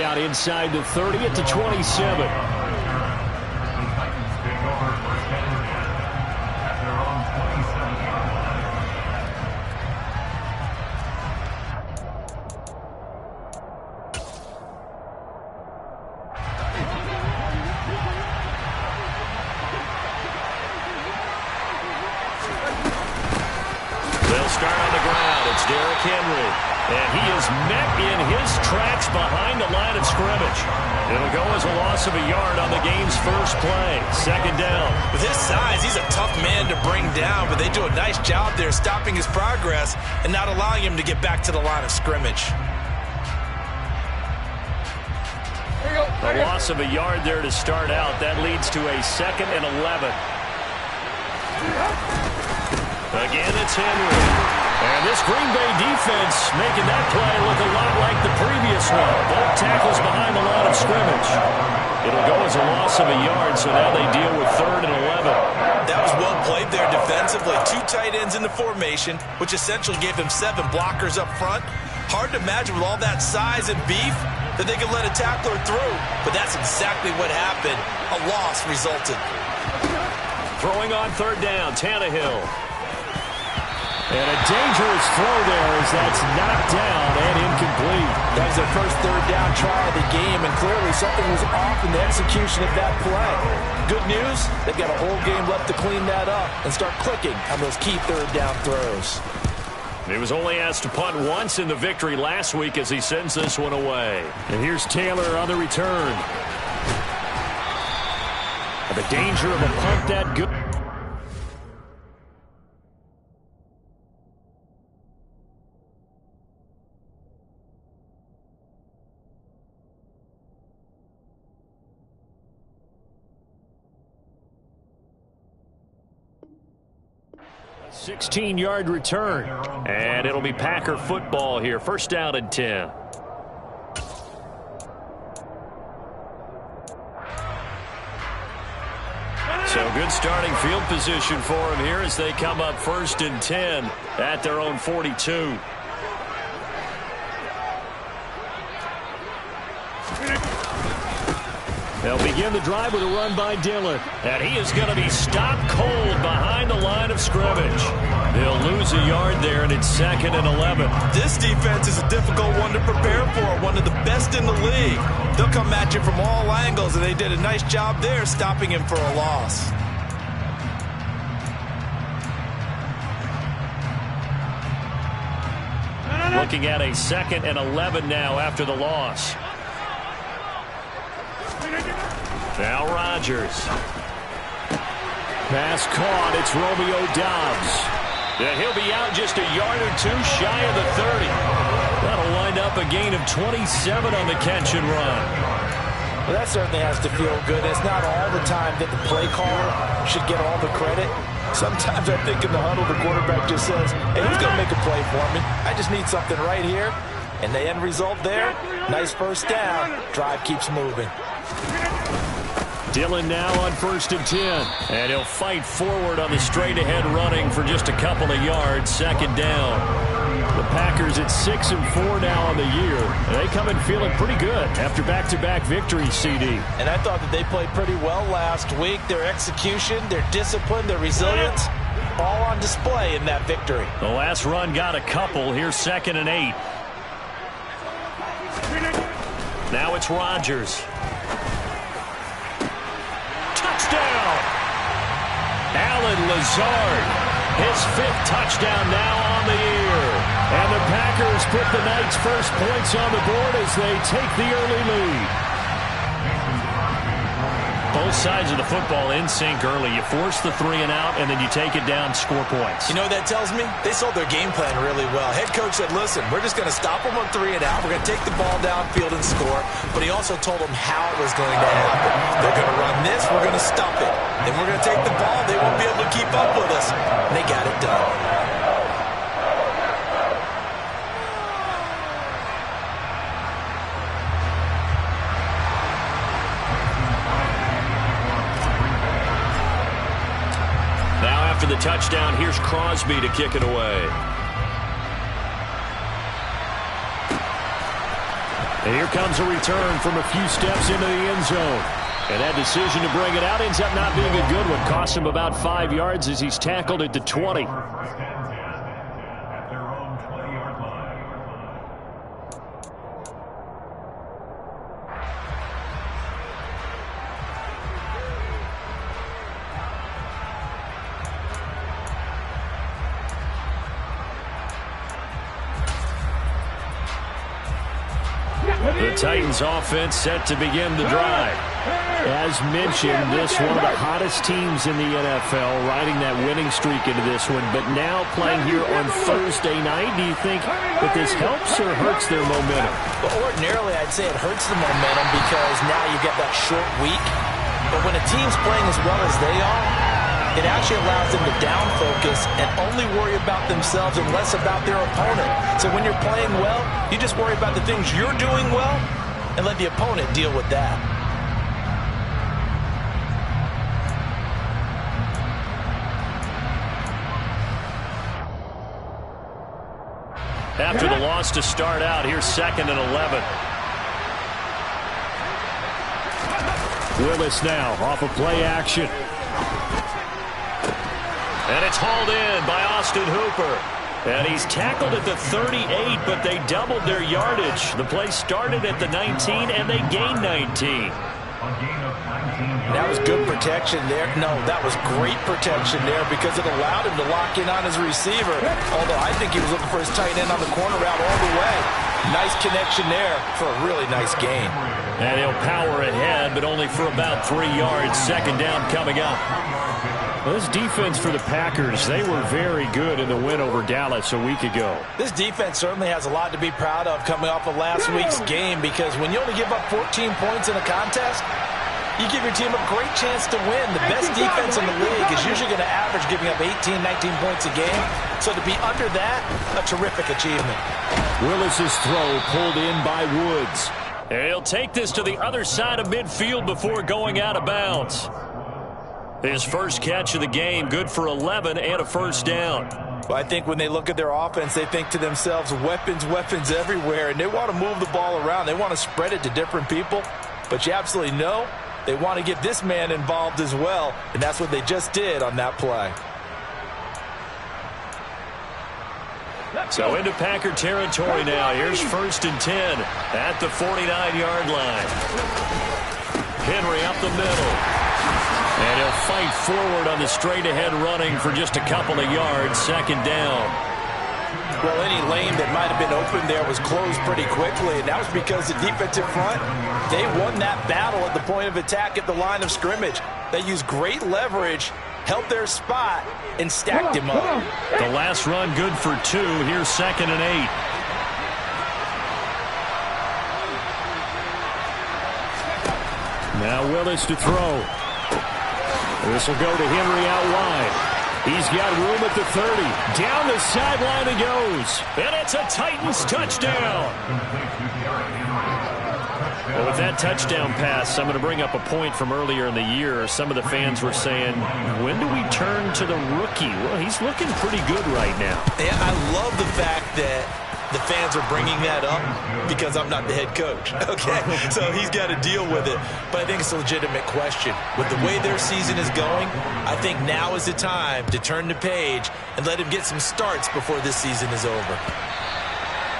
down inside the 30 at the 27. And he is met in his tracks behind the line of scrimmage. It'll go as a loss of a yard on the game's first play. Second down. With his size, he's a tough man to bring down, but they do a nice job there stopping his progress and not allowing him to get back to the line of scrimmage. A loss of a yard there to start out. That leads to a 2nd and 11. Again, it's Henry. And this Green Bay defense making that play look a lot like the previous one. Both tackles behind the line of scrimmage. It'll go as a loss of a yard, so now they deal with 3rd and 11. That was well played there defensively. 2 tight ends in the formation, which essentially gave them 7 blockers up front. Hard to imagine with all that size and beef that they could let a tackler through. But that's exactly what happened. A loss resulted. Throwing on 3rd down, Tannehill. And a dangerous throw there as that's knocked down and incomplete. That was their first 3rd down try of the game, and clearly something was off in the execution of that play. Good news, they've got a whole game left to clean that up and start clicking on those key 3rd down throws. He was only asked to punt once in the victory last week as he sends this one away. And here's Taylor on the return. The danger of a punt that good. A 16-yard return. And it'll be Packer football here. 1st down and 10. So good starting field position for him here as they come up 1st and 10 at their own 42. They'll begin the drive with a run by Dillon. And he is going to be stopped cold behind the line of scrimmage. They'll lose a yard there, and it's 2nd and 11. This defense is a difficult one to prepare for, one of the best in the league. They'll come at you from all angles, and they did a nice job there stopping him for a loss. Looking at a 2nd and 11 now after the loss. Now Rodgers. Pass caught. It's Romeo Doubs. And he'll be out just a yard or 2 shy of the 30. That'll wind up a gain of 27 on the catch and run. Well, that certainly has to feel good. It's not all the time that the play caller should get all the credit. Sometimes I think in the huddle the quarterback just says, hey, who's going to make a play for me? I just need something right here. And the end result there, nice 1st down. Drive keeps moving. Dillon now on 1st and 10. And he'll fight forward on the straight-ahead running for just a couple of yards. 2nd down. The Packers at 6 and 4 now on the year. And they come in feeling pretty good after back-to-back victories, CD. And I thought that they played pretty well last week. Their execution, their discipline, their resilience, all on display in that victory. The last run got a couple. Here's 2nd and 8. Now it's Rodgers. Touchdown! Allen Lazard, his 5th touchdown now on the year. And the Packers put the night's first points on the board as they take the early lead. Both sides of the football in sync early. You force the 3 and out, and then you take it down, score points. You know what that tells me? They sold their game plan really well. Head coach said, listen, we're just going to stop them on 3 and out. We're going to take the ball downfield and score. But he also told them how it was going to happen. They're going to run this. We're going to stop it. Then we're going to take the ball. They won't be able to keep up with us. And they got it done. After the touchdown, here's Crosby to kick it away. And here comes a return from a few steps into the end zone. And that decision to bring it out ends up not being a good one. Costs him about 5 yards as he's tackled at the 20. The Titans offense set to begin the drive. As mentioned, this one of the hottest teams in the NFL, riding that winning streak into this one, but now playing here on Thursday night. Do you think that this helps or hurts their momentum? Well, ordinarily, I'd say it hurts the momentum because now you get that short week. But when a team's playing as well as they are, it actually allows them to down focus and only worry about themselves and less about their opponent. So when you're playing well, you just worry about the things you're doing well and let the opponent deal with that. After the loss to start out, here's 2nd and 11. Willis now off of play action. And it's hauled in by Austin Hooper. And he's tackled at the 38, but they doubled their yardage. The play started at the 19, and they gained 19. That was good protection there. No, that was great protection there because it allowed him to lock in on his receiver. Although I think he was looking for his tight end on the corner route all the way. Nice connection there for a really nice gain. And he'll power ahead, but only for about 3 yards. 2nd down coming up. Well, this defense for the Packers, they were very good in the win over Dallas a week ago. This defense certainly has a lot to be proud of coming off of last week's game because when you only give up 14 points in a contest, you give your team a great chance to win. The best defense in the league is usually going to average giving up 18, 19 points a game. So to be under that, a terrific achievement. Willis's throw pulled in by Woods. And he'll take this to the other side of midfield before going out of bounds. His first catch of the game, good for 11 and a 1st down. Well, I think when they look at their offense, they think to themselves, weapons, weapons everywhere, and they want to move the ball around. They want to spread it to different people, but you absolutely know they want to get this man involved as well, and that's what they just did on that play. So into Packer territory now. Here's 1st and 10 at the 49-yard line. Henry up the middle. And he'll fight forward on the straight-ahead running for just a couple of yards. 2nd down. Well, any lane that might have been open there was closed pretty quickly, and that was because the defensive front, they won that battle at the point of attack at the line of scrimmage. They used great leverage, held their spot, and stacked him up. The last run good for 2. Here's 2nd and 8. Now Willis to throw. This will go to Henry out wide. He's got room at the 30. Down the sideline he goes. And it's a Titans touchdown. Well, with that touchdown pass, I'm going to bring up a point from earlier in the year. Some of the fans were saying, when do we turn to the rookie? Well, he's looking pretty good right now. And I love the fact that the fans are bringing that up because I'm not the head coach, okay? So he's got to deal with it. But I think it's a legitimate question. With the way their season is going, I think now is the time to turn the page and let him get some starts before this season is over.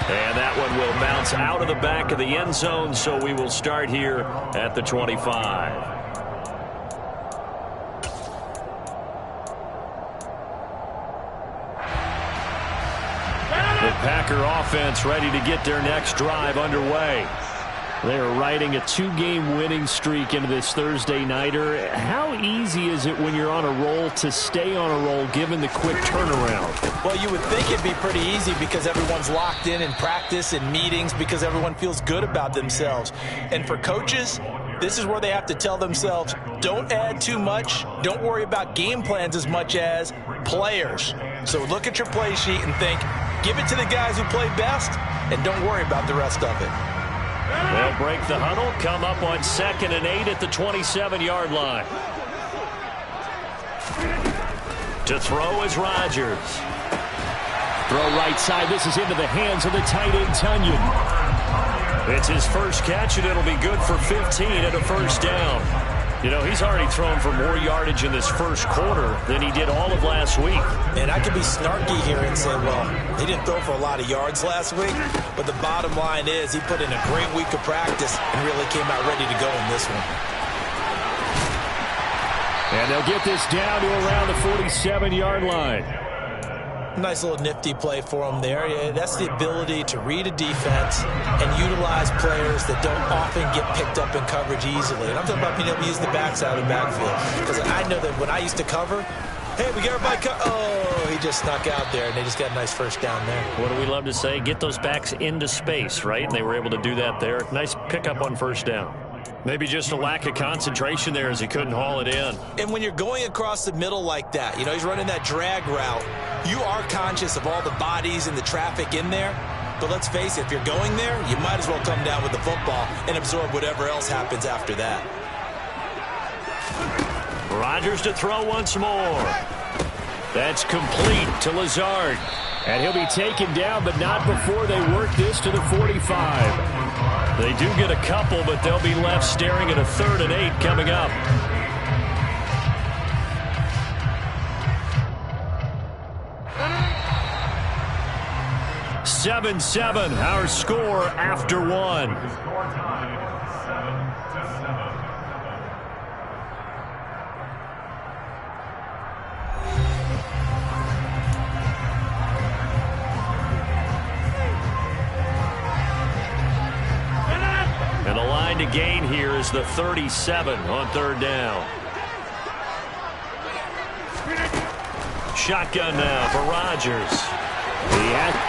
And that one will bounce out of the back of the end zone, so we will start here at the 25. The Packer offense ready to get their next drive underway. They are riding a 2-game winning streak into this Thursday nighter. How easy is it when you're on a roll to stay on a roll given the quick turnaround? Well, you would think it'd be pretty easy because everyone's locked in practice and meetings because everyone feels good about themselves. And for coaches, this is where they have to tell themselves, don't add too much. Don't worry about game plans as much as players. So look at your play sheet and think, give it to the guys who play best and don't worry about the rest of it. They'll break the huddle, come up on 2nd and 8 at the 27-yard line. To throw is Rodgers. Throw right side. This is into the hands of the tight end, Tunyon. It's his first catch, and it'll be good for 15 and a first down. You know, he's already thrown for more yardage in this first quarter than he did all of last week. And I could be snarky here and say, well, he didn't throw for a lot of yards last week, but the bottom line is he put in a great week of practice and really came out ready to go in this one. And they'll get this down to around the 47-yard line. Nice little nifty play for him there. Yeah, that's the ability to read a defense and utilize players that don't often get picked up in coverage easily. And I'm talking about being able to use the backside of the backfield. Because I know that when I used to cover, hey, we got everybody oh, he just snuck out there, and they just got a nice first down there. What do we love to say? Get those backs into space, right? And they were able to do that there. Nice pickup on first down. Maybe just a lack of concentration there as he couldn't haul it in. And when you're going across the middle like that, you know, he's running that drag route, you are conscious of all the bodies and the traffic in there. But let's face it, if you're going there, you might as well come down with the football and absorb whatever else happens after that. Rodgers to throw once more. That's complete to Lazard. And he'll be taken down, but not before they work this to the 45. They do get a couple, but they'll be left staring at a 3rd and 8 coming up. (7-7) our score after one. And the line to gain here is the 37 on 3rd down. Shotgun now for Rodgers.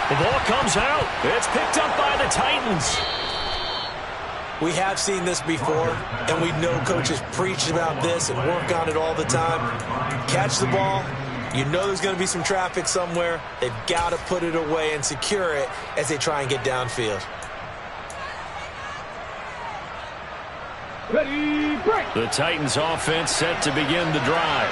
The ball comes out. It's picked up by the Titans. We have seen this before, and we know coaches preach about this and work on it all the time. Catch the ball. You know there's going to be some traffic somewhere. They've got to put it away and secure it as they try and get downfield. Ready, break. The Titans offense set to begin the drive.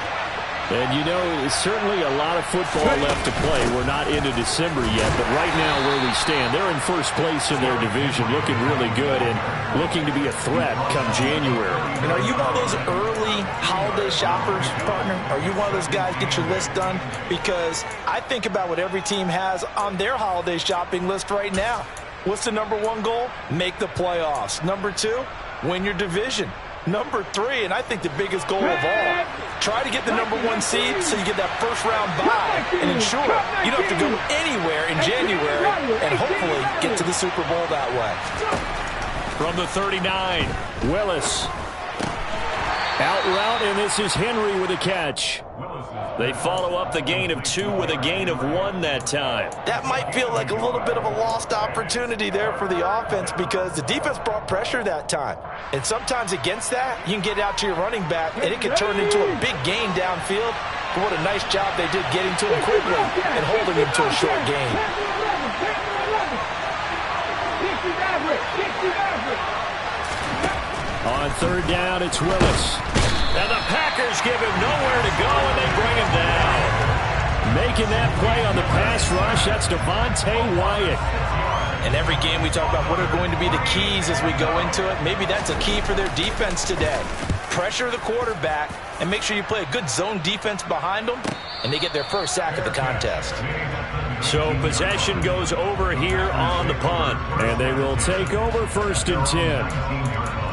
And, you know, it's certainly a lot of football left to play. We're not into December yet, but right now where we stand, they're in first place in their division, looking really good and looking to be a threat come January. And are you one of those early holiday shoppers, partner? Are you one of those guys get your list done? Because I think about what every team has on their holiday shopping list right now. What's the number one goal? Make the playoffs. Number 2, win your division. Number 3, and I think the biggest goal of all, try to get the number 1 seed so you get that first-round bye and ensure you don't have to go anywhere in January and hopefully get to the Super Bowl that way. From the 39, Willis. Out route, and this is Henry with a catch. they follow up the gain of 2 with a gain of 1 that time. That might feel like a little bit of a lost opportunity there for the offense because the defense brought pressure that time. And sometimes against that, you can get out to your running back, and it can turn into a big gain downfield. But what a nice job they did getting to him quickly and holding him to a short gain. On 3rd down, it's Willis. And the Packers give him nowhere to go, and they bring him down. Making that play on the pass rush, that's Devontae Wyatt. In every game we talk about what are going to be the keys as we go into it. Maybe that's a key for their defense today. Pressure the quarterback and make sure you play a good zone defense behind them, and they get their first sack of the contest. So possession goes over here on the punt. And they will take over 1st and 10.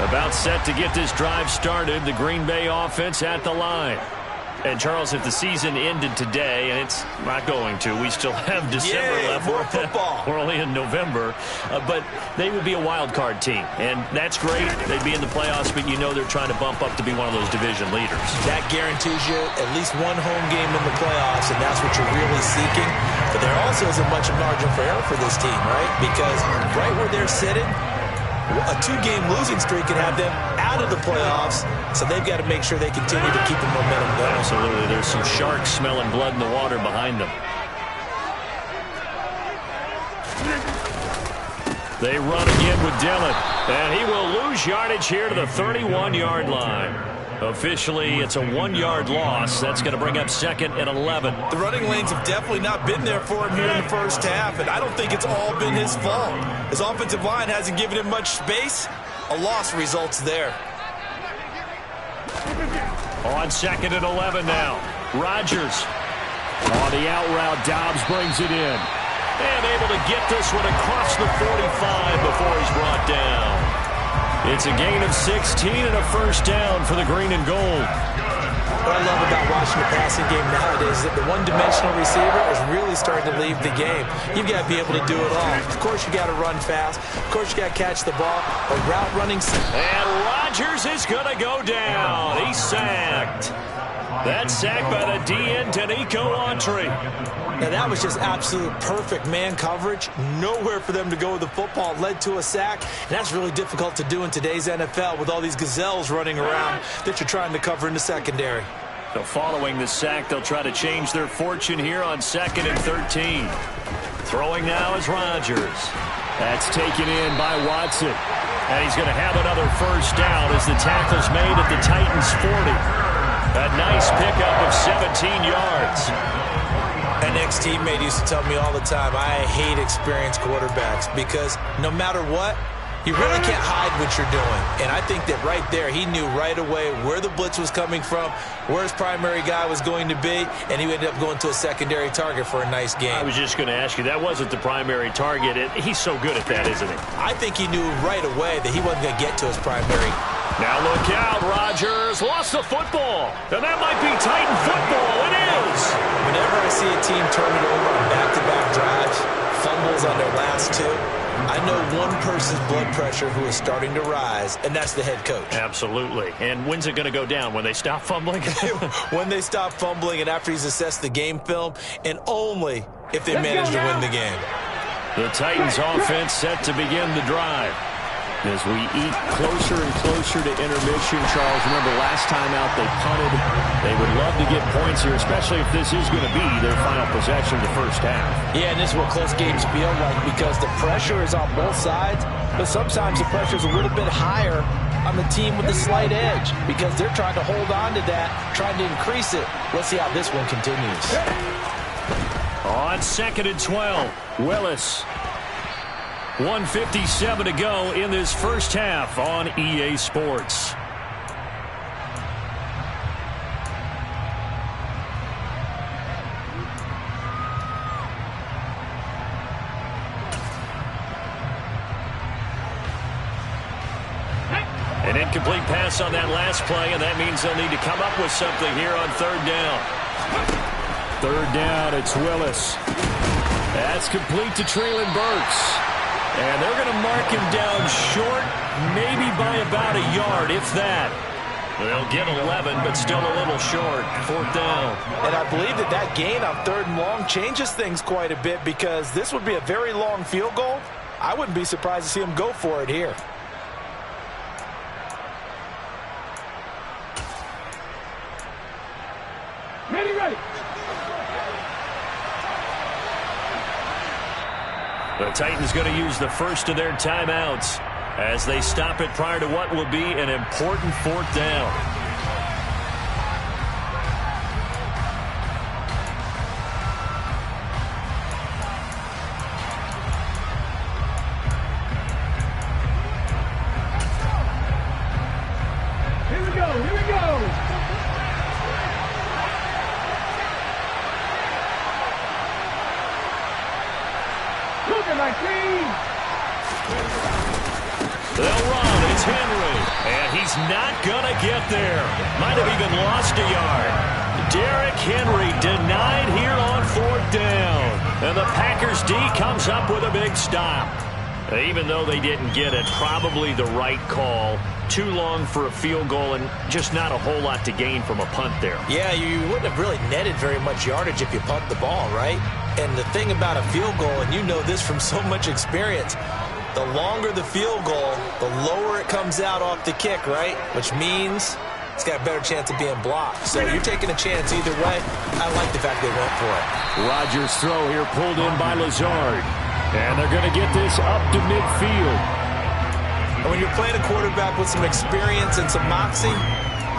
About set to get this drive started, the Green Bay offense at the line. And, Charles, if the season ended today, and it's not going to, we still have December left. More football. We're only in November. But they would be a wild card team. And that's great. They'd be in the playoffs, but you know they're trying to bump up to be one of those division leaders. That guarantees you at least one home game in the playoffs, and that's what you're really seeking. But there also isn't much margin for error for this team, right? Because right where they're sitting, a 2-game losing streak can have them out of the playoffs, so they've got to make sure they continue to keep the momentum going. Absolutely. There's some sharks smelling blood in the water behind them. They run again with Dillon, and he will lose yardage here to the 31-yard line. Officially, it's a 1-yard loss. That's going to bring up 2nd and 11. The running lanes have definitely not been there for him here in the first half, and I don't think it's all been his fault. His offensive line hasn't given him much space. A loss results there. On 2nd and 11 now. Rodgers. On the out route, Dobbs brings it in. And able to get this one across the 45 before he's brought down. It's a gain of 16 and a first down for the green and gold. What I love about watching the passing game nowadays is that the one-dimensional receiver is really starting to leave the game. You've got to be able to do it all. Of course, you got to run fast. Of course, you got to catch the ball. A route running. And Rodgers is going to go down. He's sacked. That's sacked by the DN, Danico Autry. Now, that was just absolute perfect man coverage. Nowhere for them to go with the football. Led to a sack, and that's really difficult to do in today's NFL with all these gazelles running around that you're trying to cover in the secondary. So following the sack, they'll try to change their fortune here on 2nd and 13. Throwing now is Rodgers. That's taken in by Watson. And he's going to have another first down as the tackle's made at the Titans' 40. A nice pickup of 17 yards. An ex-teammate used to tell me all the time, I hate experienced quarterbacks because no matter what, you really can't hide what you're doing. And I think that right there, he knew right away where the blitz was coming from, where his primary guy was going to be, and he ended up going to a secondary target for a nice game. I was just going to ask you, that wasn't the primary target. He's so good at that, isn't he? I think he knew right away that he wasn't going to get to his primary. Now look out, Rodgers lost the football. And that might be Titan football. It is. Whenever I see a team turn it over on back-to-back drives, fumbles on their last two, I know one person's blood pressure who is starting to rise, and that's the head coach. Absolutely. And when's it going to go down? When they stop fumbling? When they stop fumbling and after he's assessed the game film, and only if they manage to win the game. The Titans offense set to begin the drive. As we eat closer and closer to intermission, Charles, remember last time out they punted. They would love to get points here, especially if this is going to be their final possession of the first half. Yeah, and this is what close games feel like because the pressure is on both sides, but sometimes the pressure is a little bit higher on the team with the slight edge because they're trying to hold on to that, trying to increase it. Let's see how this one continues. On 2nd and 12, Willis. 1:57 to go in this first half on EA Sports. An incomplete pass on that last play, and that means they'll need to come up with something here on 3rd down. 3rd down, it's Willis. That's complete to Treylon Burks. And they're going to mark him down short, maybe by about a yard, if that. They'll get 11, but still a little short. 4th down. And I believe that that gain on 3rd and long changes things quite a bit because this would be a very long field goal. I wouldn't be surprised to see him go for it here. Ready. The Titans going to use the first of their timeouts as they stop it prior to what will be an important 4th down. Here we go. Look at my team. They'll run. It's Henry. And he's not going to get there. Might have even lost a yard. Derrick Henry denied here on 4th down. And the Packers D comes up with a big stop. Even though they didn't get it, probably the right call. Too long for a field goal and just not a whole lot to gain from a punt there. Yeah, you wouldn't have really netted very much yardage if you punt the ball, right? And the thing about a field goal, and you know this from so much experience, the longer the field goal, the lower it comes out off the kick, right? Which means it's got a better chance of being blocked. So you're taking a chance either way. I like the fact they went for it. Rodgers' throw here pulled in by Lazard. And they're going to get this up to midfield. And when you're playing a quarterback with some experience and some moxie,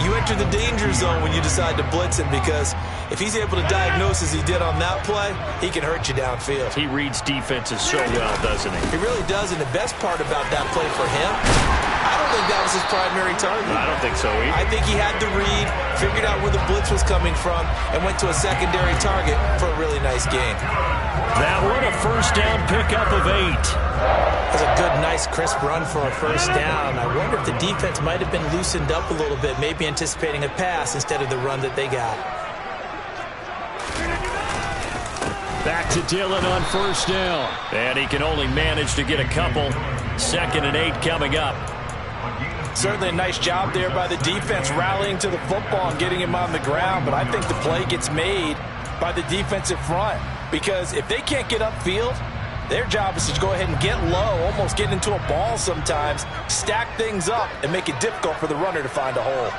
you enter the danger zone when you decide to blitz him, because if he's able to diagnose as he did on that play, he can hurt you downfield. He reads defenses so well, doesn't he? He really does, and the best part about that play for him, I don't think that was his primary target. I don't think so either. I think he had the read, figured out where the blitz was coming from, and went to a secondary target for a really nice gain. That one, a first down pickup of 8. That's a good, nice, crisp run for a first down. I wonder if the defense might have been loosened up a little bit, maybe anticipating a pass instead of the run that they got. Back to Dillon on first down. And he can only manage to get a couple. 2nd and 8 coming up. Certainly a nice job there by the defense rallying to the football and getting him on the ground, but I think the play gets made by the defensive front, because if they can't get upfield, their job is to go ahead and get low, almost get into a ball sometimes, stack things up, and make it difficult for the runner to find a hole.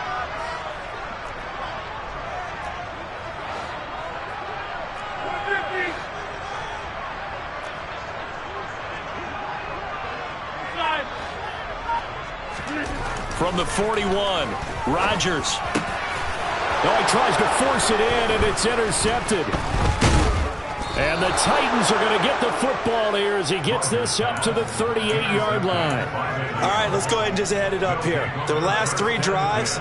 From the 41, Rodgers. Oh, he tries to force it in, and it's intercepted. And the Titans are going to get the football here as he gets this up to the 38-yard line. All right, let's go ahead and just head it up here. Their last 3 drives,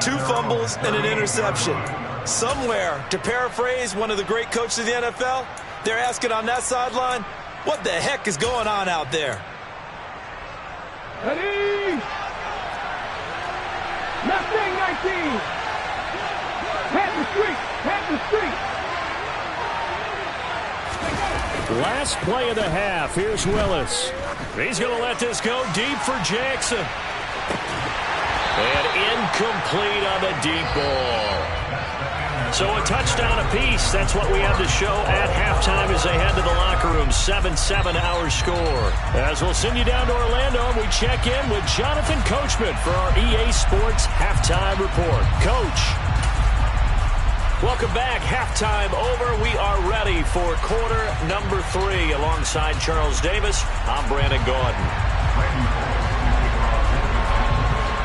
2 fumbles and an interception. Somewhere, to paraphrase one of the great coaches of the NFL, they're asking on that sideline, what the heck is going on out there? Ready? Nothing 19. Pat the street. Pat the street. Last play of the half. Here's Willis. He's going to let this go deep for Jackson. And incomplete on the deep ball. So a touchdown apiece. That's what we have to show at halftime as they head to the locker room. 7-7 our score. As we'll send you down to Orlando, we check in with Jonathan Coachman for our EA Sports Halftime Report. Coach. Welcome back. Halftime over. We are ready for quarter number 3. Alongside Charles Davis, I'm Brandon Gaudin.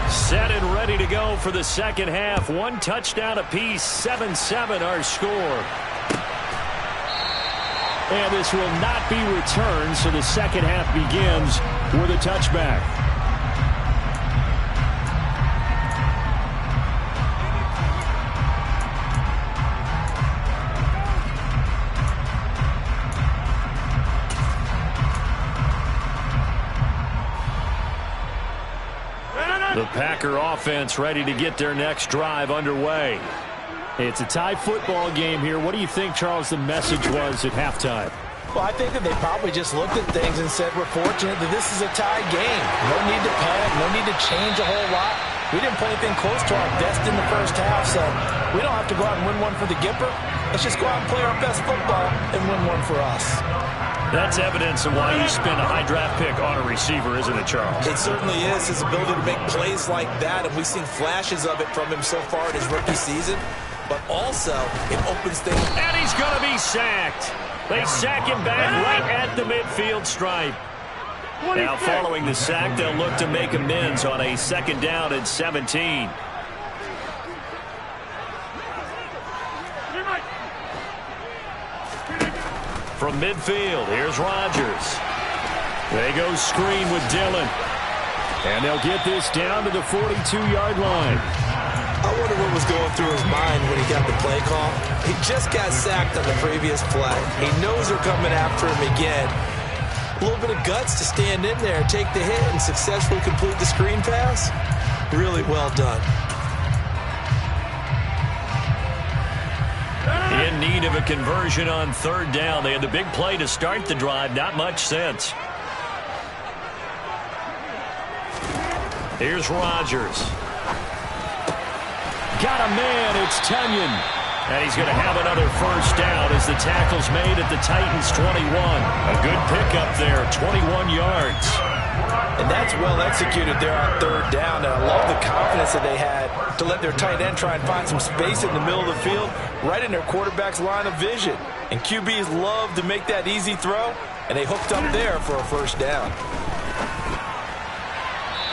Set and ready to go for the second half. 1 touchdown apiece. 7-7 our score. And this will not be returned, so the second half begins with a touchback. The Packer offense ready to get their next drive underway. It's a tie football game here. What do you think, Charles, the message was at halftime? Well, I think that they probably just looked at things and said, we're fortunate that this is a tie game. No need to panic, no need to change a whole lot. We didn't play anything close to our best in the first half, so we don't have to go out and win one for the Gipper. Let's just go out and play our best football and win one for us. That's evidence of why you spend a high draft pick on a receiver, isn't it, Charles? It certainly is, his ability to make plays like that, and we've seen flashes of it from him so far in his rookie season. But also, it opens things. And he's going to be sacked. They sack him back right at the midfield stripe. Now, following the sack, they'll look to make amends on a 2nd down and 17. From midfield, here's Rodgers. They go screen with Dillon. And they'll get this down to the 42-yard line. I wonder what was going through his mind when he got the play call. He just got sacked on the previous play. He knows they're coming after him again. A little bit of guts to stand in there, take the hit, and successfully complete the screen pass. Really well done. In need of a conversion on 3rd down. They had the big play to start the drive. Not much sense. Here's Rodgers. Got a man. It's Tunyon. And he's going to have another first down as the tackle's made at the Titans' 21. A good pickup there, 21 yards. And that's well executed there on 3rd down. And I love the confidence that they had to let their tight end try and find some space in the middle of the field, right in their quarterback's line of vision. And QBs love to make that easy throw, and they hooked up there for a first down.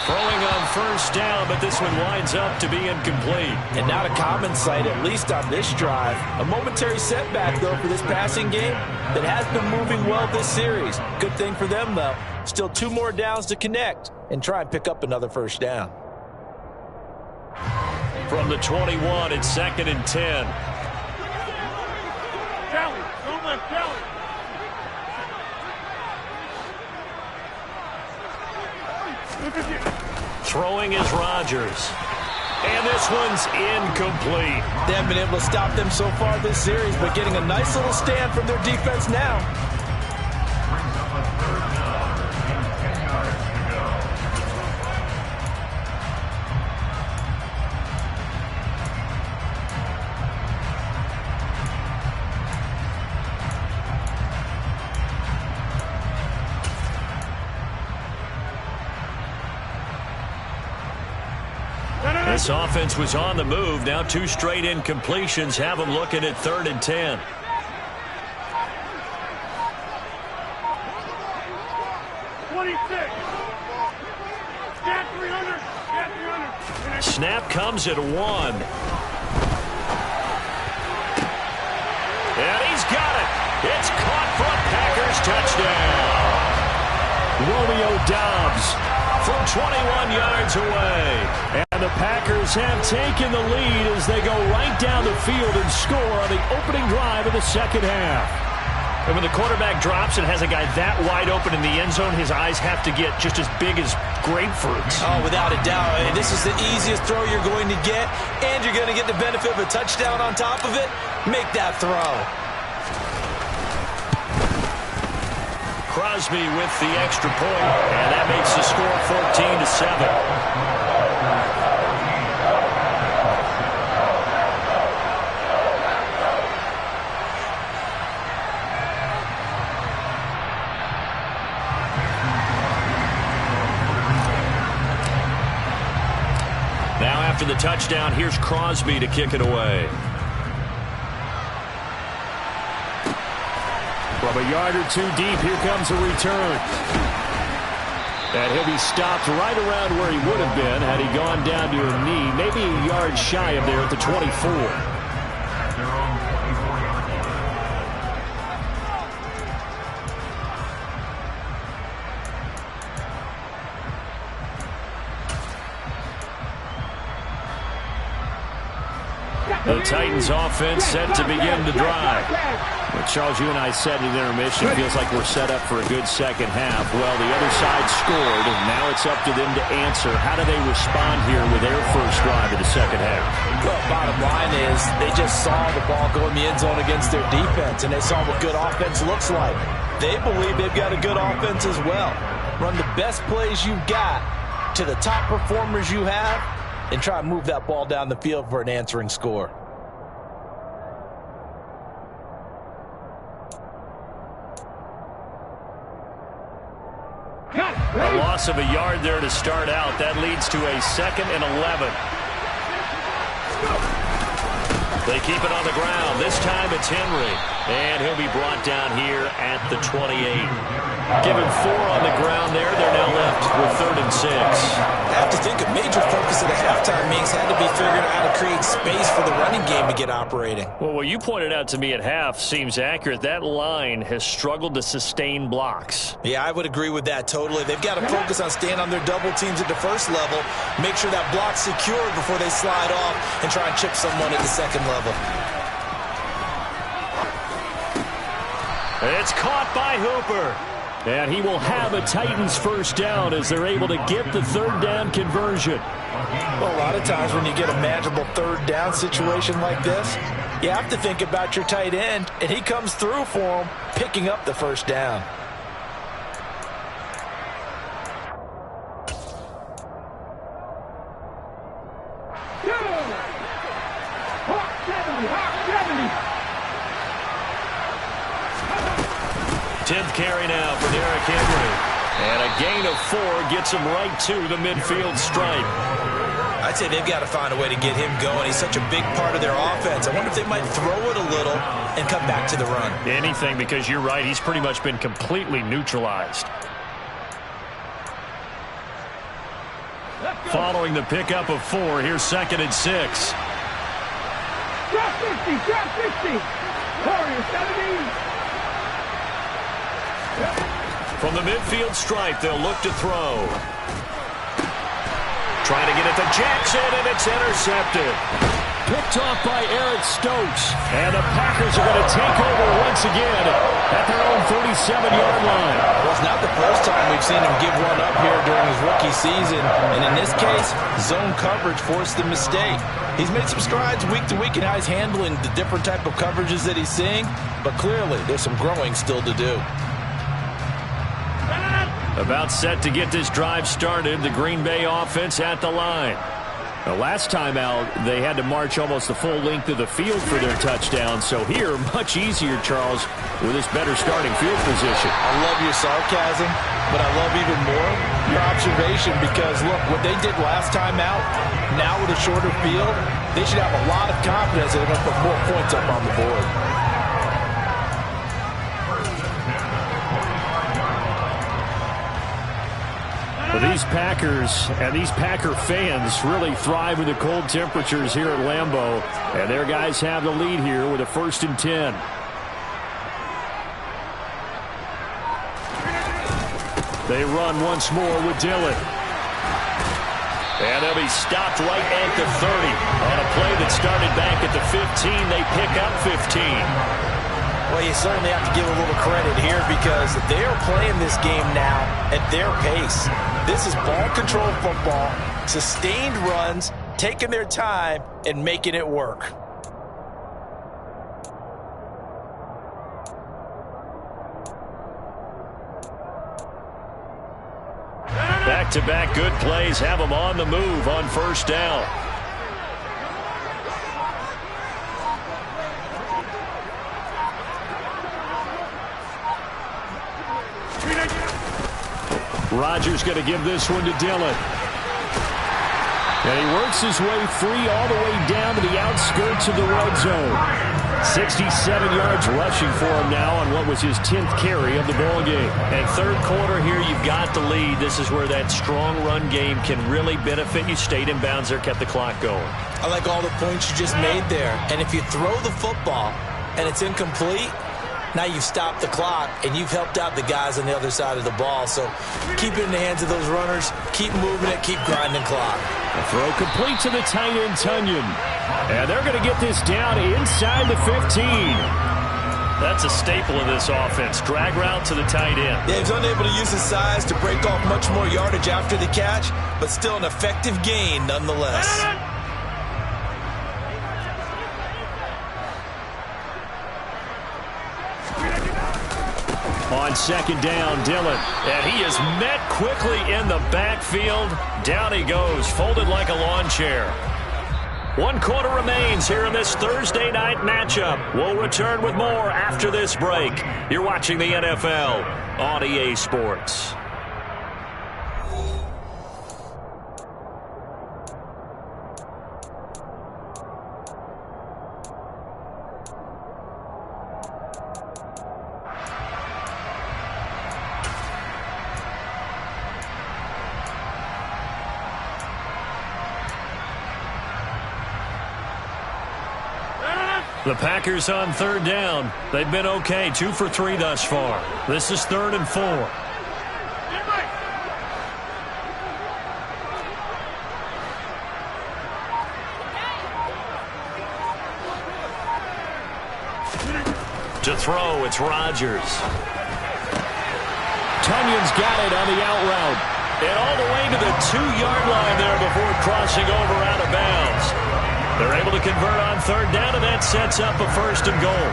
Throwing on first down, but this one winds up to be incomplete. And not a common sight, at least on this drive. A momentary setback, though, for this passing game that has been moving well this series. Good thing for them, though. Still 2 more downs to connect and try and pick up another first down. From the 21, it's 2nd and 10. Kelly, don't let Kelly. Throwing is Rodgers. And this one's incomplete. They haven't been able to stop them so far this series, but getting a nice little stand from their defense now. This offense was on the move. Now 2 straight incompletions have them looking at 3rd and 10. Snap comes at 1. And he's got it. It's caught for a Packers touchdown. Romeo Doubs from 21 yards away. And the Packers have taken the lead as they go right down the field and score on the opening drive of the second half. And when the quarterback drops and has a guy that wide open in the end zone, his eyes have to get just as big as grapefruits. Oh, without a doubt. And this is the easiest throw you're going to get, and you're going to get the benefit of a touchdown on top of it. Make that throw. Crosby with the extra point, and that makes the score 14-7. Now after the touchdown, here's Crosby to kick it away. From a yard or 2 deep, here comes a return. And he'll be stopped right around where he would have been had he gone down to a knee, maybe a yard shy of there at the 24. The Titans offense set to begin to drive. Well, Charles, you and I said at intermission, feels like we're set up for a good second half. Well, the other side scored, and now it's up to them to answer. How do they respond here with their first drive of the second half? Well, bottom line is they just saw the ball go in the end zone against their defense, and they saw what good offense looks like. They believe they've got a good offense as well. Run the best plays you've got to the top performers you have, and try and move that ball down the field for an answering score. A loss of a yard there to start out. That leads to a 2nd and 11. They keep it on the ground. This time it's Henry. And he'll be brought down here at the 28. Given 4 on the ground there, they're now left with 3rd and 6. I have to think a major focus of the halftime meetings had to be figuring out how to create space for the running game to get operating. Well, what you pointed out to me at half seems accurate. That line has struggled to sustain blocks. Yeah, I would agree with that totally. They've got to focus on staying on their double teams at the first level, make sure that block's secured before they slide off and try and chip someone at the second level. It's caught by Hooper. And he will have a Titans first down as they're able to get the 3rd down conversion. Well, a lot of times when you get a manageable 3rd down situation like this, you have to think about your tight end, and he comes through for him, picking up the first down. Carry now for Derrick Henry. And a gain of 4 gets him right to the midfield stripe. I'd say they've got to find a way to get him going. He's such a big part of their offense. I wonder if they might throw it a little and come back to the run. Anything, because you're right. He's pretty much been completely neutralized. following the pickup of 4. Here's 2nd and 6. Drop 50, drop 50. Warrior 17. From the midfield stripe, they'll look to throw. Trying to get it to Jackson, and it's intercepted. Picked off by Eric Stokes. And the Packers are going to take over once again at their own 37-yard line. Well, it's not the first time we've seen him give one up here during his rookie season. And in this case, zone coverage forced the mistake. He's made some strides week to week in how he's handling the different type of coverages that he's seeing. But clearly, there's some growing still to do. About set to get this drive started, the Green Bay offense at the line. The last time out, they had to march almost the full length of the field for their touchdown. So here, much easier, Charles, with this better starting field position. I love your sarcasm, but I love even more your observation because, look, what they did last time out, now with a shorter field, they should have a lot of confidence that they're going to put more points up on the board. Well, these Packers and these Packer fans really thrive in the cold temperatures here at Lambeau. And their guys have the lead here with a 1st and 10. They run once more with Dillon. And they'll be stopped right at the 30. On a play that started back at the 15, they pick up 15. Well, you certainly have to give a little credit here because they are playing this game now at their pace. This is ball control football, sustained runs, taking their time, and making it work. Back-to-back good plays have them on the move on 1st down. Rodgers going to give this one to Dillon. And he works his way free all the way down to the outskirts of the red zone. 67 yards rushing for him now on what was his 10th carry of the ball game. And 3rd quarter here, you've got the lead. This is where that strong run game can really benefit you. Stayed in bounds there, kept the clock going. I like all the points you just made there. And if you throw the football and it's incomplete, now you've stopped the clock, and you've helped out the guys on the other side of the ball. So keep it in the hands of those runners. Keep moving it. Keep grinding clock. A throw complete to the tight end, Tunyon. And they're going to get this down inside the 15. That's a staple of this offense. Drag route to the tight end. Yeah, he's unable to use his size to break off much more yardage after the catch, but still an effective gain nonetheless. On 2nd down, Dillon. And he is met quickly in the backfield. Down he goes, folded like a lawn chair. 1 quarter remains here in this Thursday night matchup. We'll return with more after this break. You're watching the NFL on EA Sports. The Packers on 3rd down. They've been okay, 2 for 3 thus far. This is 3rd and 4. To throw, it's Rodgers. Tunyon's got it on the out route. And all the way to the 2-yard line there before crossing over out of bounds. They're able to convert on 3rd down, and that sets up a 1st and goal.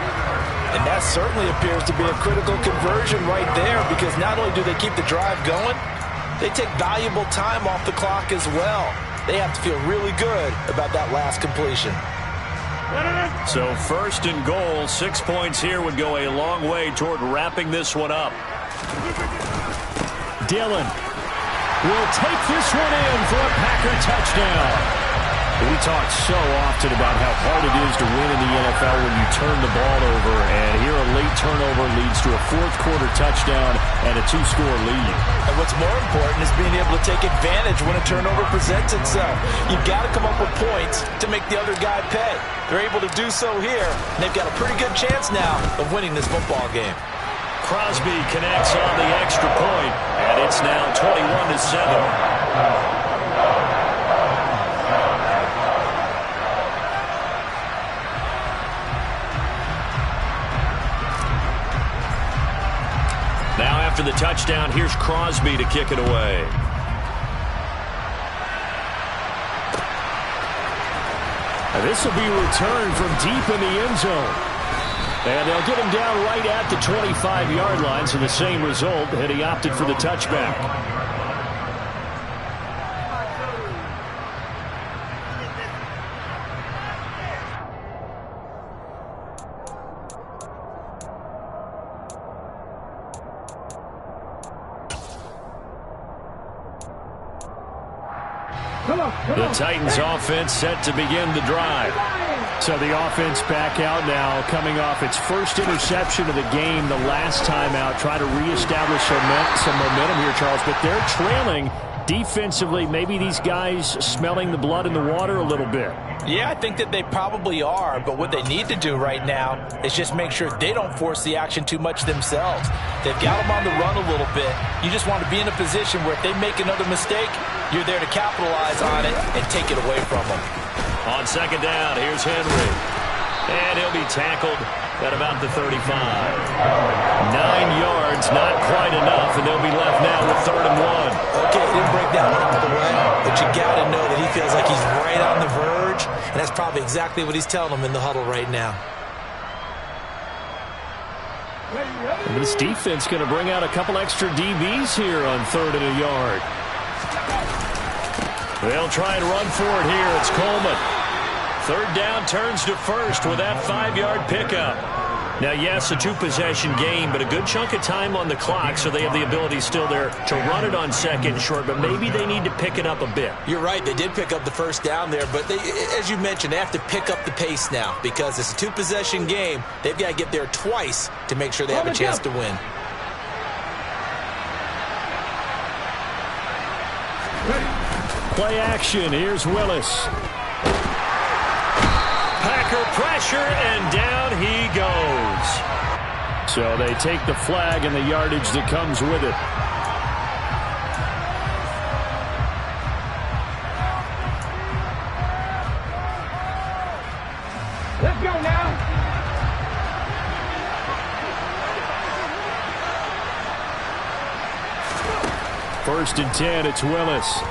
And that certainly appears to be a critical conversion right there because not only do they keep the drive going, they take valuable time off the clock as well. They have to feel really good about that last completion. So 1st and goal, 6 points here would go a long way toward wrapping this one up. Dillon will take this one in for a Packer touchdown. We talk so often about how hard it is to win in the NFL when you turn the ball over, and here a late turnover leads to a fourth-quarter touchdown and a two-score lead. And what's more important is being able to take advantage when a turnover presents itself. You've got to come up with points to make the other guy pay. They're able to do so here, and they've got a pretty good chance now of winning this football game. Crosby connects on the extra point, and it's now 21-7. Now after the touchdown, here's Crosby to kick it away. And this will be returned from deep in the end zone. And they'll get him down right at the 25-yard line, so the same result, and he opted for the touchback. The Titans offense set to begin the drive. So the offense back out now, coming off its first interception of the game the last time out. Try to reestablish some momentum here, Charles, but they're trailing defensively. Maybe these guys smelling the blood in the water a little bit. Yeah, I think that they probably are, but what they need to do right now is just make sure they don't force the action too much themselves. They've got them on the run a little bit. You just want to be in a position where if they make another mistake, you're there to capitalize on it and take it away from them. On second down, here's Henry. And he'll be tackled at about the 35. 9 yards, not quite enough, and they'll be left now with 3rd and 1. Okay, didn't break that one all the way, but you got to know that he feels like he's right on the verge, and that's probably exactly what he's telling them in the huddle right now. And this defense going to bring out a couple extra DBs here on 3rd and a yard. They'll try and run for it here. It's Coleman. 3rd down turns to first with that 5-yard pickup. Now, yes, a 2-possession game, but a good chunk of time on the clock, so they have the ability still there to run it on 2nd and short, but maybe they need to pick it up a bit. You're right. They did pick up the 1st down there, but they, as you mentioned, they have to pick up the pace now because it's a 2-possession game. They've got to get there twice to make sure they have a chance to win. Play action. Here's Willis. Packer pressure, and down he goes. So they take the flag and the yardage that comes with it. Let's go now. 1st and 10, it's Willis.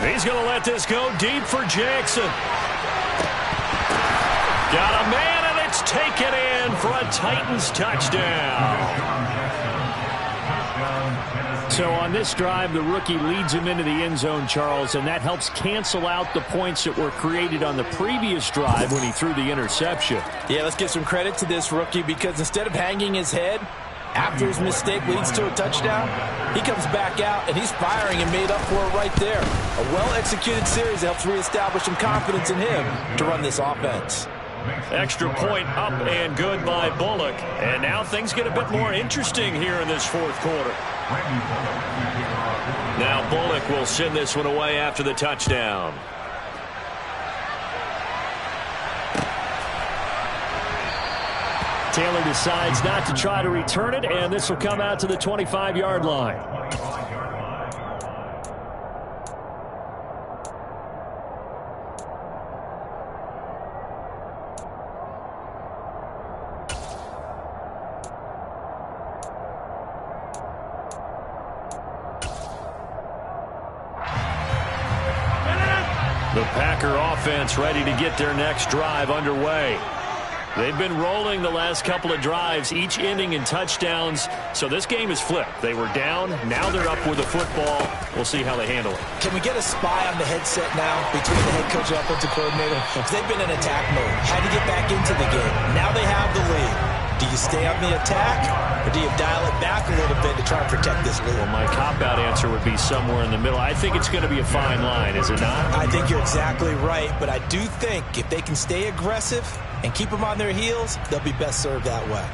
He's going to let this go deep for Jackson. Got a man, and it's taken in for a Titans touchdown. So on this drive, the rookie leads him into the end zone, Charles, and that helps cancel out the points that were created on the previous drive when he threw the interception. Yeah, let's give some credit to this rookie because instead of hanging his head after his mistake leads to a touchdown, he comes back out and he's firing and made up for it right there. A well-executed series helps reestablish some confidence in him to run this offense. Extra point up and good by Bullock. And now things get a bit more interesting here in this 4th quarter. Now Bullock will send this one away after the touchdown. Taylor decides not to try to return it, and this will come out to the 25-yard line. The Packer offense ready to get their next drive underway. They've been rolling the last couple of drives, each ending in touchdowns. So this game is flipped. They were down. Now they're up with the football. We'll see how they handle it. Can we get a spy on the headset now between the head coach and offensive coordinator? Because they've been in attack mode. Had to get back into the game. Now they have the lead. Do you stay on the attack, or do you dial it back a little bit to try and protect this lead? Well, my cop-out answer would be somewhere in the middle. I think it's going to be a fine line, is it not? I think you're exactly right, but I do think if they can stay aggressive and keep them on their heels, they'll be best served that way.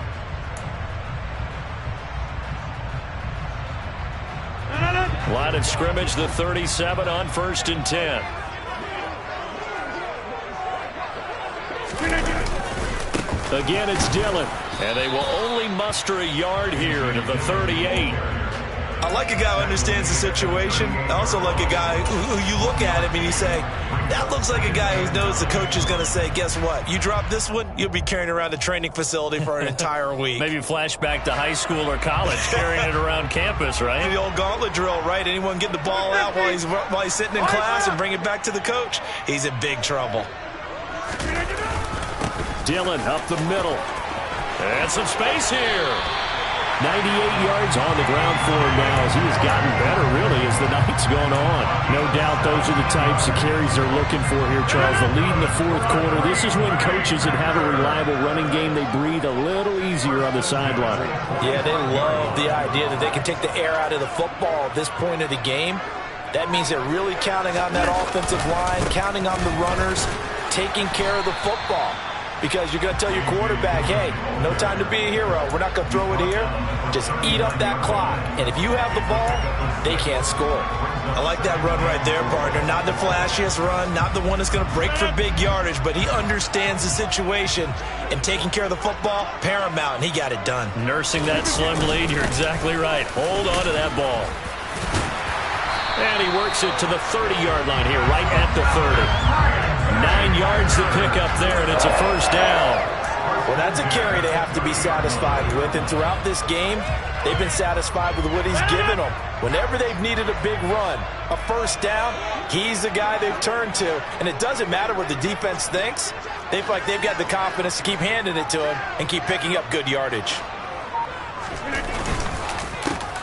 Line of scrimmage, the 37 on 1st and 10. Again, it's Dillon. And they will only muster a yard here to the 38. I like a guy who understands the situation. I also like a guy who you look at him and you say, that looks like a guy who knows the coach is going to say, guess what? You drop this one, you'll be carrying around a training facility for an entire week. Maybe flashback to high school or college, carrying it around campus, right? The old gauntlet drill, right? Anyone get the ball out while he's sitting in class and bring it back to the coach, he's in big trouble. Dillon up the middle. And some space here. 98 yards on the ground for him now as he has gotten better, really, as the night's gone on. No doubt those are the types of carries they're looking for here, Charles. The lead in the fourth quarter. This is when coaches that have a reliable running game, they breathe a little easier on the sideline. Yeah, they love the idea that they can take the air out of the football at this point of the game. That means they're really counting on that offensive line, counting on the runners, taking care of the football. Because you're going to tell your quarterback, hey, no time to be a hero. We're not going to throw it here. Just eat up that clock. And if you have the ball, they can't score. I like that run right there, partner. Not the flashiest run, not the one that's going to break for big yardage, but he understands the situation, and taking care of the football, paramount, and he got it done. Nursing that slim lead, you're exactly right. Hold on to that ball. And he works it to the 30-yard line here, right at the 30. 9 yards to pick up there, and it's a first down. Well, that's a carry they have to be satisfied with, and throughout this game, they've been satisfied with what he's given them. Whenever they've needed a big run, a first down, he's the guy they've turned to, and it doesn't matter what the defense thinks. They feel like they've got the confidence to keep handing it to him and keep picking up good yardage.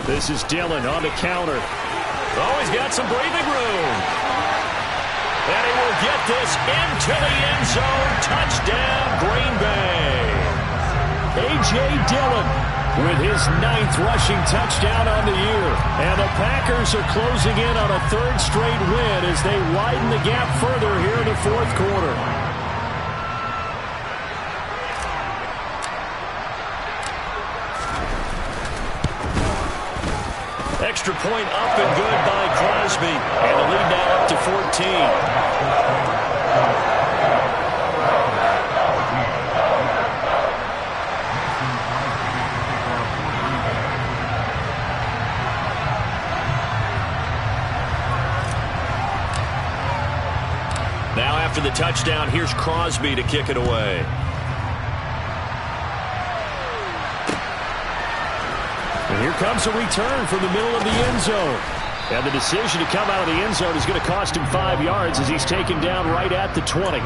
This is Dillon on the counter. Oh, he's got some breathing room. And he will get this into the end zone. Touchdown, Green Bay. A.J. Dillon with his 9th rushing touchdown on the year. And the Packers are closing in on a 3rd straight win as they widen the gap further here in the fourth quarter. Extra point up and good by Crosby. And the lead now up to 14. Now after the touchdown, here's Crosby to kick it away. And here comes a return from the middle of the end zone. And the decision to come out of the end zone is going to cost him 5 yards as he's taken down right at the 20.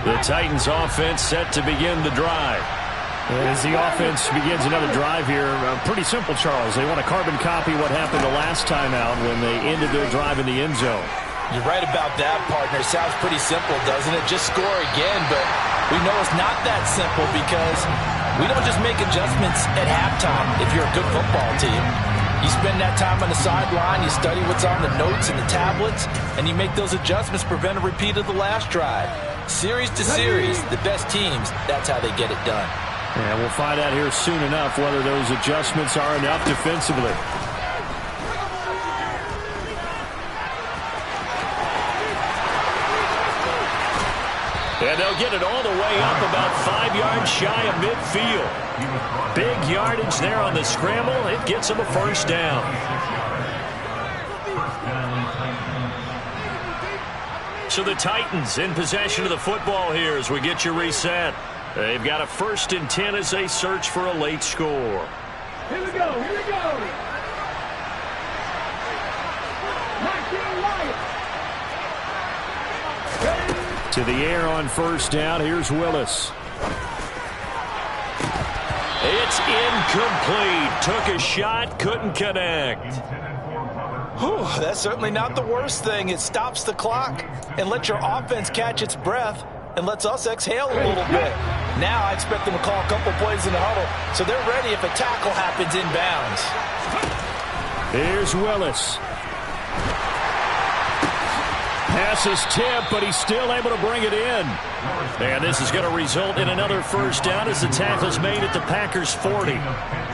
The Titans offense set to begin the drive. As the offense begins another drive here, pretty simple, Charles. They want to carbon copy what happened the last time out when they ended their drive in the end zone. You're right about that, partner. Sounds pretty simple, doesn't it? Just score again, but we know it's not that simple because we don't just make adjustments at halftime if you're a good football team. You spend that time on the sideline, you study what's on the notes and the tablets, and you make those adjustments to prevent a repeat of the last drive. Series to series, the best teams, that's how they get it done. And we'll find out here soon enough whether those adjustments are enough defensively. And they'll get it all the way up about 5 yards shy of midfield. Big yardage there on the scramble. It gets them a first down. So the Titans in possession of the football here as we get you reset. They've got a 1st and 10 as they search for a late score. Here we go, here we go. To the air on 1st down. Here's Willis. It's incomplete. Took a shot, couldn't connect. Whew, that's certainly not the worst thing. It stops the clock and lets your offense catch its breath and lets us exhale a little bit. Now I expect them to call a couple plays in the huddle so they're ready if a tackle happens inbounds. Here's Willis. Pass is tipped, but he's still able to bring it in. And this is going to result in another first down as the tackle's made at the Packers' 40.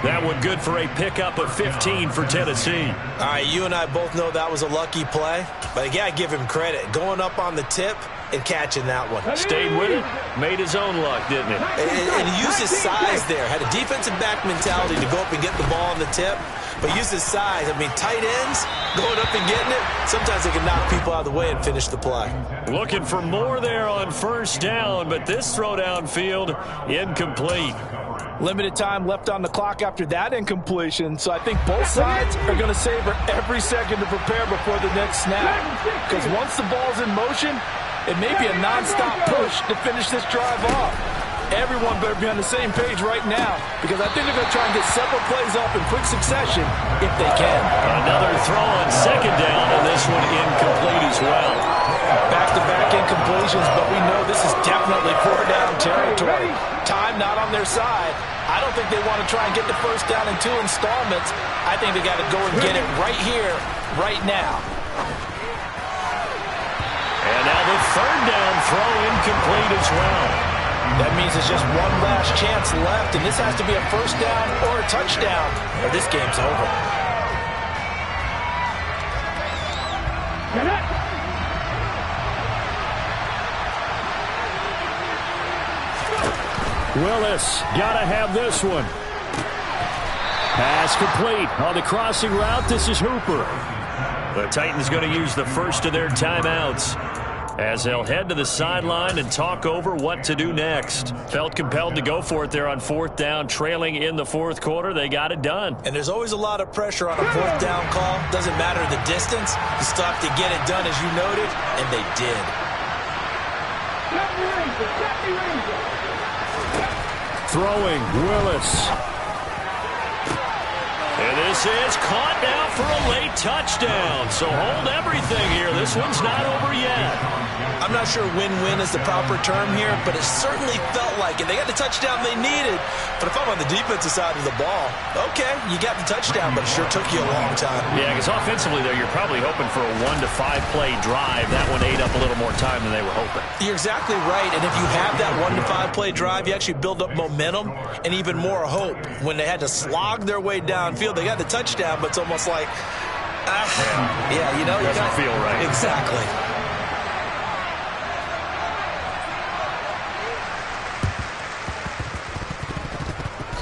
That one good for a pickup of 15 for Tennessee. All right, you and I both know that was a lucky play, but I got to give him credit. Going up on the tip and catching that one. Stayed with it, made his own luck, didn't it? And he used his size there. Had a defensive back mentality to go up and get the ball on the tip, but used his size. I mean, tight ends going up and getting it, sometimes they can knock people out of the way and finish the play. Looking for more there on first down, but this throw downfield incomplete. Limited time left on the clock after that incompletion, so I think both sides are going to savor every second to prepare before the next snap. Because once the ball's in motion, it may be a nonstop push to finish this drive off. Everyone better be on the same page right now, because I think they're going to try and get several plays up in quick succession if they can. Another throw on second down, and this one incomplete as well. Back-to-back incompletions, but we know this is definitely four-down territory. Time not on their side. I don't think they want to try and get the first down in 2 installments. I think they got to go and get it right here, right now. And now the third down throw incomplete as well. That means there's just one last chance left, and this has to be a first down or a touchdown, or this game's over. Willis got to have this one. Pass complete on the crossing route. This is Hooper. The Titans going to use the first of their timeouts as they'll head to the sideline and talk over what to do next. Felt compelled to go for it there on fourth down, trailing in the fourth quarter. They got it done. And there's always a lot of pressure on a fourth down call. Doesn't matter the distance. You still have to get it done, as you noted, and they did. Throwing, Willis. And this is caught now for a late touchdown. So hold everything here. This one's not over yet. I'm not sure win-win is the proper term here, but it certainly felt like it. They got the touchdown they needed. But if I'm on the defensive side of the ball, okay, you got the touchdown, but it sure took you a long time. Yeah, because offensively there, you're probably hoping for a 1 to 5 play drive. That one ate up a little more time than they were hoping. You're exactly right. And if you have that 1 to 5 play drive, you actually build up momentum and even more hope. When they had to slog their way downfield, they got the touchdown, but it's almost like, yeah, you know, it doesn't feel right. Exactly.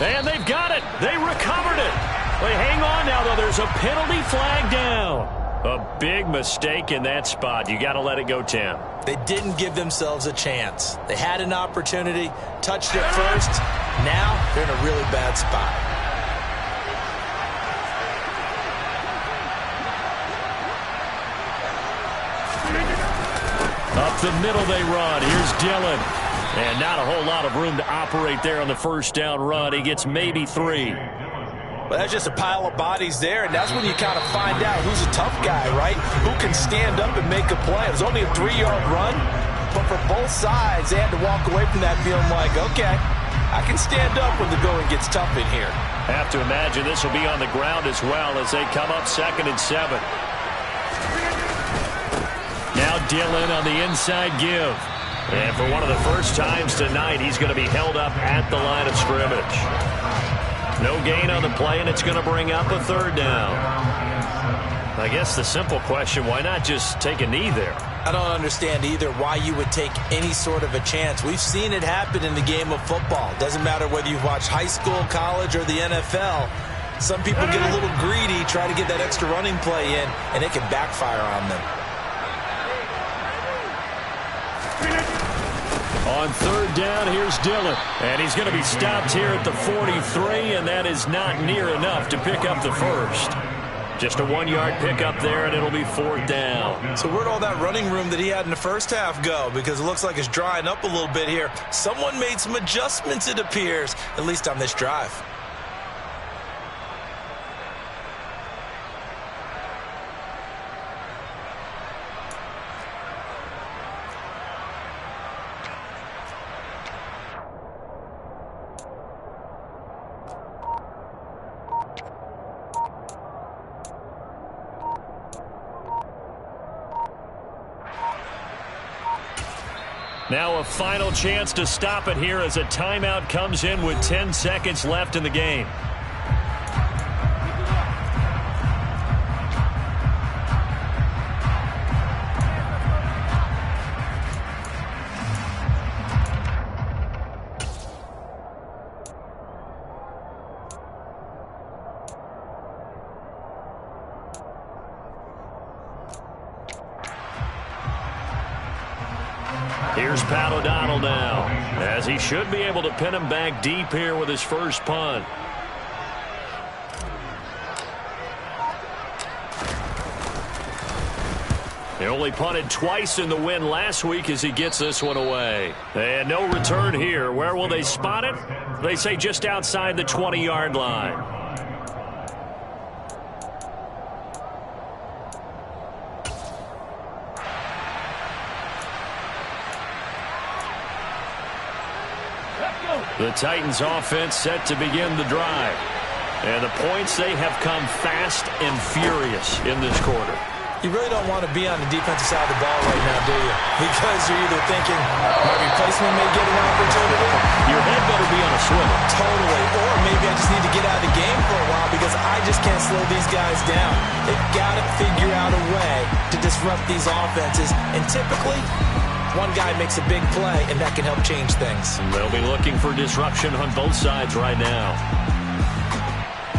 And they've got it. They recovered it. They hang on now, though. There's a penalty flag down. A big mistake in that spot. You got to let it go, Tim. They didn't give themselves a chance. They had an opportunity, touched it first. Now they're in a really bad spot. Up the middle they run. Here's Dillon. And not a whole lot of room to operate there on the first down run. He gets maybe 3. Well, that's just a pile of bodies there, and that's when you kind of find out who's a tough guy, right? Who can stand up and make a play. It was only a 3-yard run, but for both sides, they had to walk away from that feeling like, okay, I can stand up when the going gets tough in here. Have to imagine this will be on the ground as well as they come up 2nd and 7. Now Dillon on the inside give. And for one of the first times tonight, he's going to be held up at the line of scrimmage. No gain on the play, and it's going to bring up a 3rd down. I guess the simple question, why not just take a knee there? I don't understand either why you would take any sort of a chance. We've seen it happen in the game of football. Doesn't matter whether you've watched high school, college, or the NFL. Some people get a little greedy, try to get that extra running play in, and it can backfire on them. On 3rd down, here's Dillon. And he's going to be stopped here at the 43, and that is not near enough to pick up the first. Just a 1-yard pickup there, and it'll be 4th down. So where'd all that running room that he had in the first half go? Because it looks like it's drying up a little bit here. Someone made some adjustments, it appears, at least on this drive. Now a final chance to stop it here as a timeout comes in with 10 seconds left in the game. Here's Pat O'Donnell now, as he should be able to pin him back deep here with his first punt. He only punted twice in the win last week as he gets this one away. And no return here. Where will they spot it? They say just outside the 20-yard line. The Titans offense set to begin the drive. And the points, they have come fast and furious in this quarter. You really don't want to be on the defensive side of the ball right now, do you? Because you're either thinking my replacement may get an opportunity. Your head better be on a swivel. Totally. Or maybe I just need to get out of the game for a while because I just can't slow these guys down. They've got to figure out a way to disrupt these offenses. And typically, one guy makes a big play, and that can help change things. They'll be looking for disruption on both sides right now.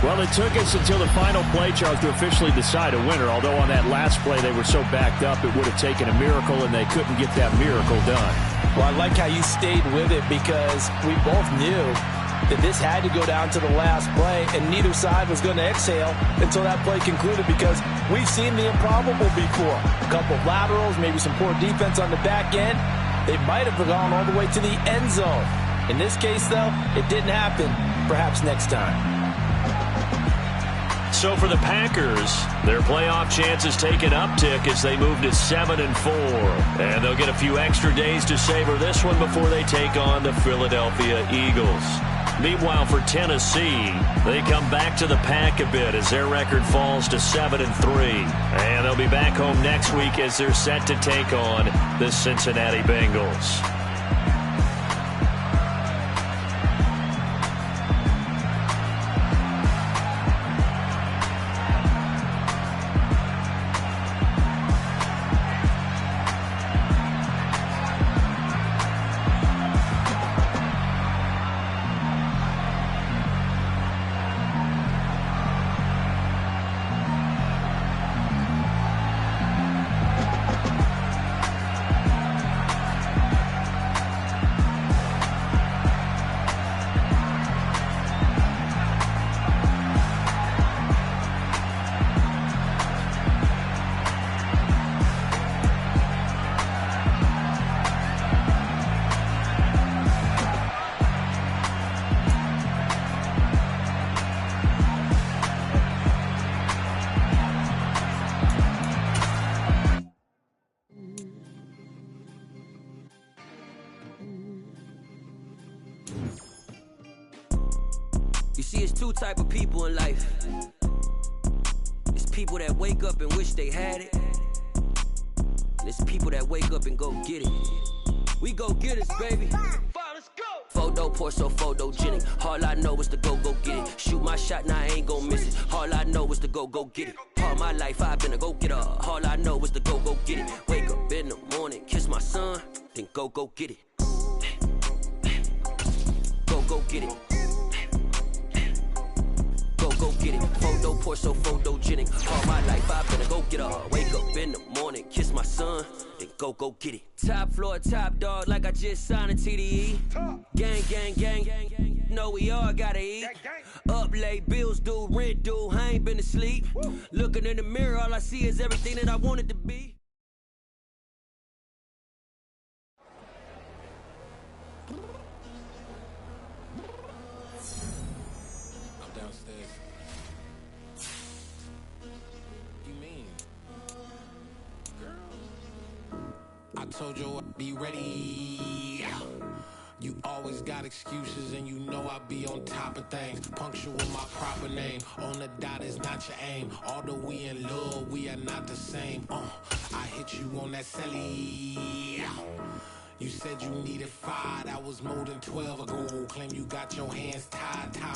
Well, it took us until the final play, Charles, to officially decide a winner. Although on that last play they were so backed up, it would have taken a miracle, and they couldn't get that miracle done. Well, I like how you stayed with it because we both knew that this had to go down to the last play, and neither side was going to exhale until that play concluded because we've seen the improbable before. A couple of laterals, maybe some poor defense on the back end. They might have gone all the way to the end zone. In this case, though, it didn't happen. Perhaps next time. So for the Packers, their playoff chances take an uptick as they move to 7-4. And they'll get a few extra days to savor this one before they take on the Philadelphia Eagles. Meanwhile, for Tennessee, they come back to the pack a bit as their record falls to 7-3. And they'll be back home next week as they're set to take on the Cincinnati Bengals. You see, it's two type of people in life. It's people that wake up and wish they had it. And it's people that wake up and go get it. We go get it, baby. Let's go. Photo pour so photogenic. All I know is to go get it. Shoot my shot, now I ain't gon' miss it. All I know is to go get it. All my life I've been a go-getter. All I know is to go get it. Wake up in the morning, kiss my son, then go get it. Go get it. Go get it. Photo pour so photogenic. All my life I've been a go-getter. Wake up in the morning, kiss my son, then go get it. Top floor, top dog, like I just signed a TDE. Gang, gang, gang, gang, gang. Know we all gotta eat. Up late, bills due, rent due, I ain't been asleep. Looking in the mirror, all I see is everything that I wanted to be. I told you I'd be ready. You always got excuses and you know I be on top of things. Punctual with my proper name. On the dot is not your aim. Although we in love, we are not the same. I hit you on that celly. You said you needed 5, that was more than 12 ago. Claim you got your hands tied, time